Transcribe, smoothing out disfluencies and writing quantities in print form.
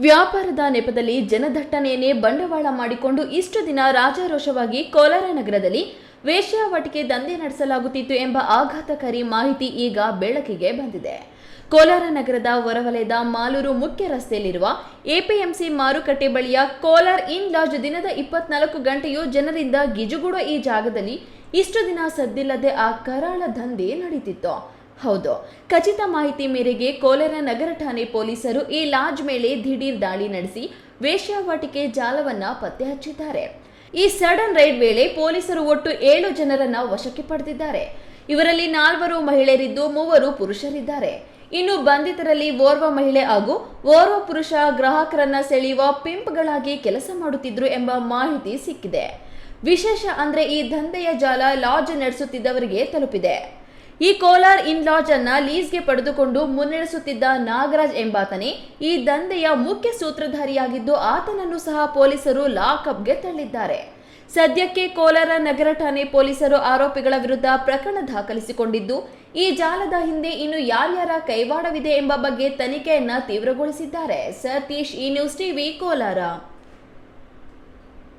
ವ್ಯಾಪಾರದ ನೆಪದಲ್ಲಿ ಜನದಟ್ಟಣೆಯನ್ನೇ ಬಂಡವಾಳ ಮಾಡಿಕೊಂಡು ಇಷ್ಟು ದಿನ ರಾಜಾರೋಷವಾಗಿ ಕೋಲಾರ ನಗರದಲ್ಲಿ ವೇಶ್ಯಾವಾಟಿಕೆ ದಂಧೆ ನಡೆಸಲಾಗುತ್ತಿತ್ತು ಎಂಬ ಆಘಾತಕಾರಿ ಮಾಹಿತಿ ಈಗ ಬೆಳಕಿಗೆ ಬಂದಿದೆ. ಕೋಲಾರ ನಗರದ ಹೊರವಲಯದ ಮಾಲೂರು ಮುಖ್ಯ ರಸ್ತೆಯಲ್ಲಿರುವ ಎಪಿಎಂಸಿ ಮಾರುಕಟ್ಟೆ ಬಳಿಯ ಕೋಲಾರ್ ಇನ್ ಲಾಡ್ಜ್ ದಿನದ 24 ಗಂಟೆಯೂ ಜನರಿಂದ ಗಿಜುಗುಡೋ ಈ ಜಾಗದಲ್ಲಿ ಇಷ್ಟು ದಿನ ಸದ್ದಿಲ್ಲದೆ ಆ ಕರಾಳ ದಂಧೆ ನಡೀತಿತ್ತು. ಹೌದು, ಖಚಿತ ಮಾಹಿತಿ ಮೇರೆಗೆ ಕೋಲಾರ ನಗರ ಠಾಣೆ ಪೊಲೀಸರು ಈ ಲಾಡ್ಜ್ ಮೇಲೆ ದಿಢೀರ್ ದಾಳಿ ನಡೆಸಿ ವೇಶ್ಯಾವಾಟಿಕೆ ಜಾಲವನ್ನ ಪತ್ತೆ ಹಚ್ಚಿದ್ದಾರೆ. ಈ ಸಡನ್ ರೈಡ್ ವೇಳೆ ಪೊಲೀಸರು ಒಟ್ಟು 7 ಜನರನ್ನ ವಶಕ್ಕೆ ಪಡೆದಿದ್ದಾರೆ. ಇವರಲ್ಲಿ 4 ಮಹಿಳೆಯರಿದ್ದು 3 ಪುರುಷರಿದ್ದಾರೆ. ಇನ್ನು ಬಂಧಿತರಲ್ಲಿ ಓರ್ವ ಮಹಿಳೆ ಹಾಗೂ ಓರ್ವ ಪುರುಷ ಗ್ರಾಹಕರನ್ನ ಸೆಳೆಯುವ ಪಿಂಪ್ಗಳಾಗಿ ಕೆಲಸ ಮಾಡುತ್ತಿದ್ರು ಎಂಬ ಮಾಹಿತಿ ಸಿಕ್ಕಿದೆ. ವಿಶೇಷ ಅಂದ್ರೆ ಈ ದಂಧೆಯ ಜಾಲ ಲಾಡ್ಜ್ ನಡೆಸುತ್ತಿದ್ದವರಿಗೆ ತಲುಪಿದೆ. ಈ ಕೋಲಾರ್ ಇನ್ ಲಾಡ್ಜ್ ಅನ್ನ ಲೀಸ್ಗೆ ಪಡೆದುಕೊಂಡು ಮುನ್ನಡೆಸುತ್ತಿದ್ದ ನಾಗರಾಜ್ ಎಂಬಾತನೇ ಈ ದಂಧೆಯ ಮುಖ್ಯ ಸೂತ್ರಧಾರಿಯಾಗಿದ್ದು ಆತನನ್ನು ಸಹ ಪೊಲೀಸರು ಲಾಕಪ್ಗೆ ತಳ್ಳಿದ್ದಾರೆ. ಸದ್ಯಕ್ಕೆ ಕೋಲಾರ ನಗರ ಠಾಣೆ ಪೊಲೀಸರು ಆರೋಪಿಗಳ ವಿರುದ್ಧ ಪ್ರಕರಣ ದಾಖಲಿಸಿಕೊಂಡಿದ್ದು ಈ ಜಾಲದ ಹಿಂದೆ ಇನ್ನು ಯಾರ್ಯಾರ ಕೈವಾಡವಿದೆ ಎಂಬ ಬಗ್ಗೆ ತನಿಖೆಯನ್ನ ತೀವ್ರಗೊಳಿಸಿದ್ದಾರೆ. ಸತೀಶ್, ಈ ನ್ಯೂಸ್ ಟಿವಿ, ಕೋಲಾರ.